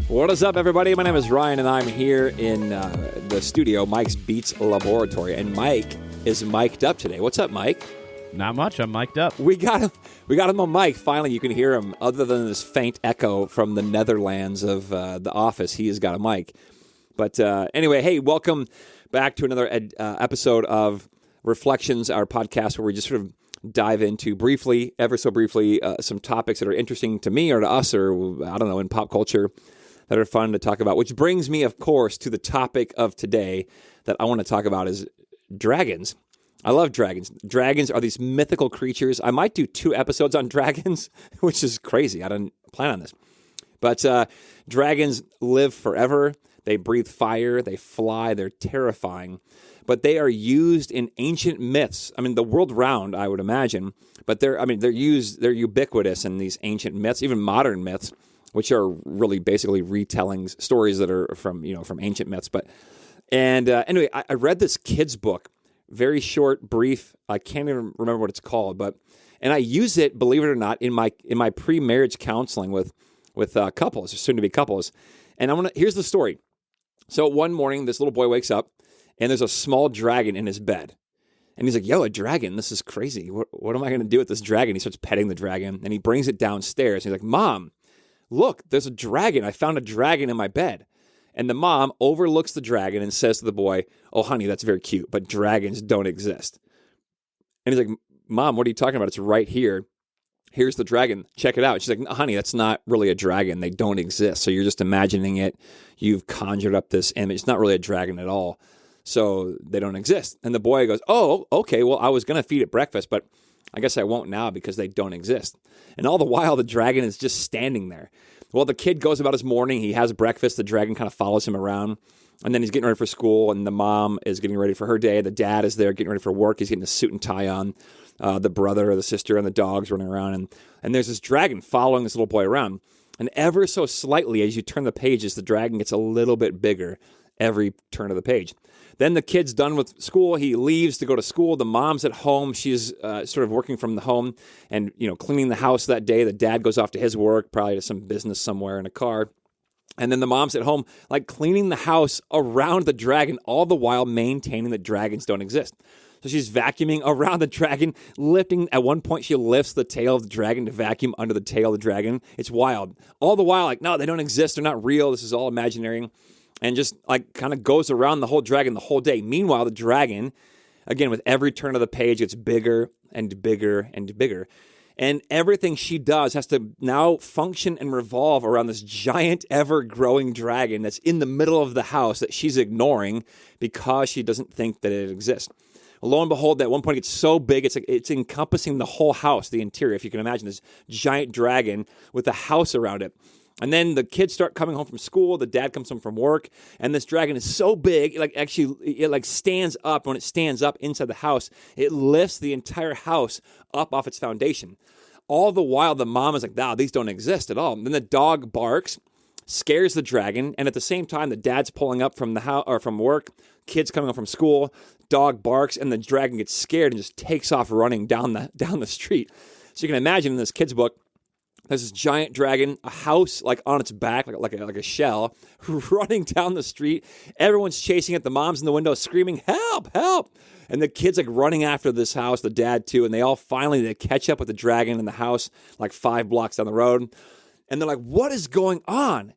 What is up, everybody? My name is Ryan, and I'm here in the studio, Mike's Beats Laboratory, and Mike is mic'd up today. What's up, Mike? Not much. I'm mic'd up. We got him on mic. Finally, you can hear him. Other than this faint echo from the Netherlands of the office, he has got a mic. But anyway, hey, welcome back to another episode of Reflections, our podcast where we just sort of dive into briefly, ever so briefly, some topics that are interesting to me or to us or, I don't know, in pop culture that are fun to talk about, which brings me, of course, to the topic of today that I want to talk about is dragons. I love dragons. Dragons are these mythical creatures. I might do 2 episodes on dragons, which is crazy. I didn't plan on this. But dragons live forever. They breathe fire. They fly. They're terrifying. But they are used in ancient myths. I mean, the world round, I would imagine. But they're ubiquitous in these ancient myths, even modern myths, which are really basically retellings, stories that are from ancient myths. Anyway, I read this kid's book, very short, brief. I can't even remember what it's called, and I use it, believe it or not, in my pre-marriage counseling with couples, or soon-to-be couples. And here's the story. So one morning, this little boy wakes up, and there's a small dragon in his bed. And he's like, yo, a dragon, this is crazy. What am I going to do with this dragon? He starts petting the dragon, and he brings it downstairs. He's like, Mom, look, there's a dragon. I found a dragon in my bed. And the mom overlooks the dragon and says to the boy, oh, honey, that's very cute, but dragons don't exist. And he's like, Mom, what are you talking about? It's right here. Here's the dragon. Check it out. She's like, honey, that's not really a dragon. They don't exist. So you're just imagining it. You've conjured up this image. It's not really a dragon at all. So they don't exist. And the boy goes, oh, okay, well, I was going to feed it breakfast, but I guess I won't now because they don't exist. And all the while, the dragon is just standing there. Well, the kid goes about his morning. He has breakfast. The dragon kind of follows him around. And then he's getting ready for school, and the mom is getting ready for her day. The dad is there getting ready for work. He's getting a suit and tie on. The brother or the sister and the dog's running around. And there's this dragon following this little boy around. And ever so slightly, as you turn the pages, the dragon gets a little bit bigger every turn of the page. Then the kid's done with school. He leaves to go to school. The mom's at home. She's sort of working from the home and, cleaning the house that day. The dad goes off to his work, probably to some business somewhere in a car. And then the mom's at home, like cleaning the house around the dragon, all the while maintaining that dragons don't exist. So she's vacuuming around the dragon, lifting. At one point, she lifts the tail of the dragon to vacuum under the tail of the dragon. It's wild. All the while, like, no, they don't exist. They're not real. This is all imaginary. And just like kind of goes around the whole dragon the whole day. Meanwhile, the dragon, again, with every turn of the page, gets bigger and bigger and bigger. And everything she does has to now function and revolve around this giant, ever-growing dragon that's in the middle of the house that she's ignoring because she doesn't think that it exists. Lo and behold, at one point, it gets so big, it's encompassing the whole house, the interior, if you can imagine this giant dragon with a house around it. And then the kids start coming home from school. The dad comes home from work. And this dragon is so big, it stands up. When it stands up inside the house, it lifts the entire house up off its foundation. All the while, the mom is like, nah, these don't exist at all. And then the dog barks, scares the dragon. And at the same time, the dad's pulling up from the house or from work. Kids coming home from school. Dog barks, and the dragon gets scared and just takes off running down the street. So you can imagine in this kid's book, there's this giant dragon, a house like on its back, like a shell, running down the street. Everyone's chasing it. The mom's in the window screaming, help, help. And the kid's like running after this house, the dad too. And they all finally catch up with the dragon in the house like 5 blocks down the road. And they're like, what is going on?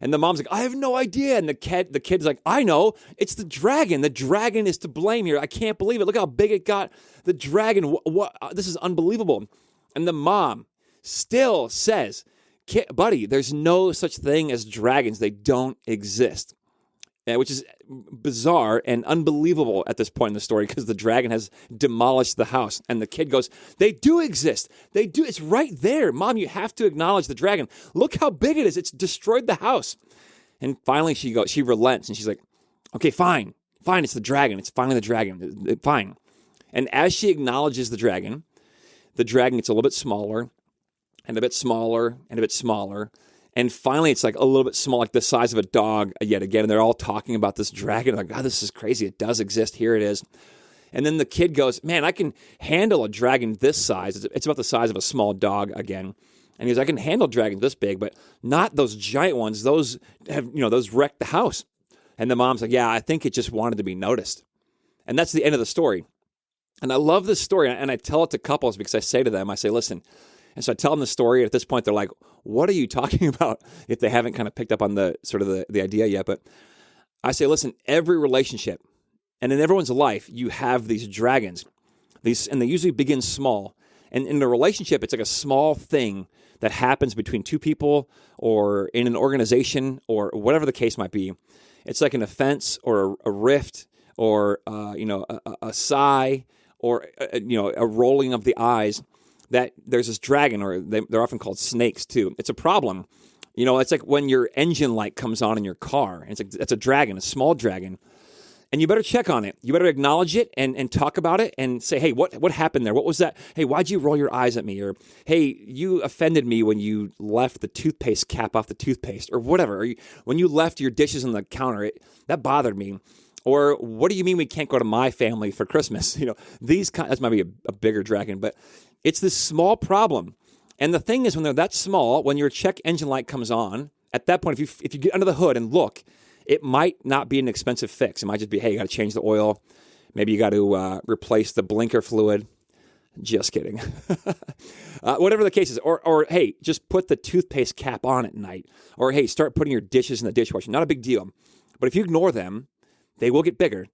And the mom's like, I have no idea. And the kid's like, I know. It's the dragon. The dragon is to blame here. I can't believe it. Look how big it got. The dragon, what? This is unbelievable. And the mom still says, buddy, there's no such thing as dragons. They don't exist. Which is bizarre and unbelievable at this point in the story because the dragon has demolished the house. And the kid goes, they do exist. They do. It's right there. Mom, you have to acknowledge the dragon. Look how big it is. It's destroyed the house. And finally she relents and she's like, okay, fine. Fine, it's the dragon. It's finally the dragon. Fine. And as she acknowledges the dragon gets a little bit smaller and a bit smaller and a bit smaller. And finally, it's like a little bit small, like the size of a dog yet again. And they're all talking about this dragon. Like, God, this is crazy. It does exist. Here it is. And then the kid goes, man, I can handle a dragon this size. It's about the size of a small dog again. And he goes, I can handle dragons this big, but not those giant ones. Those those wrecked the house. And the mom's like, yeah, I think it just wanted to be noticed. And that's the end of the story. And I love this story. And I tell it to couples because I say to them, I say, listen. And so I tell them the story. And at this point, they're like, what are you talking about? If they haven't kind of picked up on the sort of the idea yet. But I say, listen, every relationship and in everyone's life, you have these dragons. And they usually begin small. And in a relationship, it's like a small thing that happens between two people or in an organization or whatever the case might be. It's like an offense or a rift or a sigh or a rolling of the eyes. That there's this dragon, or they're often called snakes too. It's a problem. It's like when your engine light comes on in your car. It's a dragon, a small dragon. And you better check on it. You better acknowledge it and talk about it and say, hey, what happened there? What was that? Hey, why'd you roll your eyes at me? Or, hey, you offended me when you left the toothpaste cap off the toothpaste or whatever. Or when you left your dishes on the counter, that bothered me. Or what do you mean we can't go to my family for Christmas? That might be a bigger dragon, but it's this small problem. And the thing is, when they're that small, when your check engine light comes on, at that point, if you get under the hood and look, it might not be an expensive fix. It might just be, hey, you got to change the oil. Maybe you got to replace the blinker fluid. Just kidding. Whatever the case is. Or, hey, just put the toothpaste cap on at night. Or, hey, start putting your dishes in the dishwasher. Not a big deal. But if you ignore them, they will get bigger.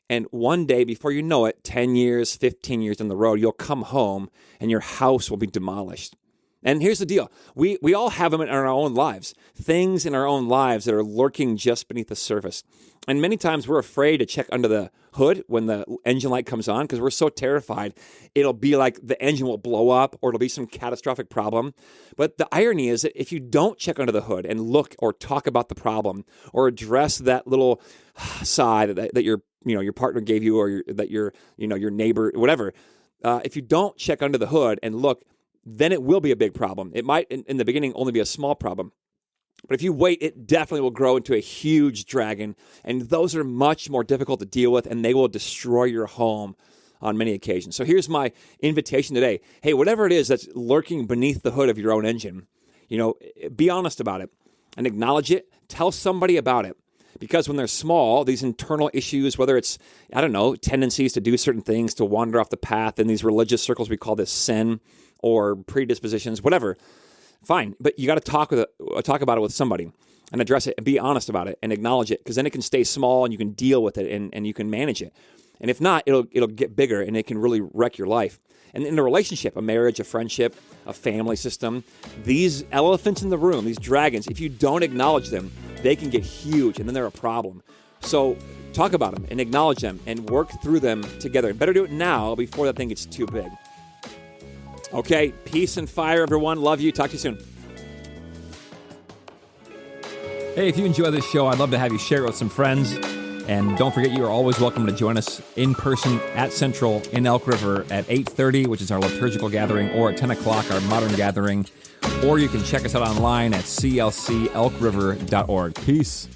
And one day, before you know it, 10 years, 15 years down the road, you'll come home and your house will be demolished. And here's the deal. We all have them in our own lives, things in our own lives that are lurking just beneath the surface. And many times we're afraid to check under the hood when the engine light comes on because we're so terrified it'll be like the engine will blow up or it'll be some catastrophic problem. But the irony is that if you don't check under the hood and look or talk about the problem or address that little sigh that your partner gave you or your neighbor, whatever, if you don't check under the hood and look, then it will be a big problem. It might, in the beginning, only be a small problem. But if you wait, it definitely will grow into a huge dragon. And those are much more difficult to deal with, and they will destroy your home on many occasions. So here's my invitation today. Hey, whatever it is that's lurking beneath the hood of your own engine, be honest about it and acknowledge it. Tell somebody about it. Because when they're small, these internal issues, whether it's, tendencies to do certain things, to wander off the path, in these religious circles, we call this sin, or predispositions, whatever, fine. But you got to talk about it with somebody and address it and be honest about it and acknowledge it, because then it can stay small and you can deal with it and you can manage it. And if not, it'll get bigger and it can really wreck your life. And in a relationship, a marriage, a friendship, a family system, these elephants in the room, these dragons, if you don't acknowledge them, they can get huge and then they're a problem. So talk about them and acknowledge them and work through them together. Better do it now before that thing gets too big. Okay, peace and fire, everyone. Love you. Talk to you soon. Hey, if you enjoy this show, I'd love to have you share it with some friends. And don't forget, you are always welcome to join us in person at Central in Elk River at 8:30, which is our liturgical gathering, or at 10 o'clock, our modern gathering. Or you can check us out online at clcelkriver.org. Peace.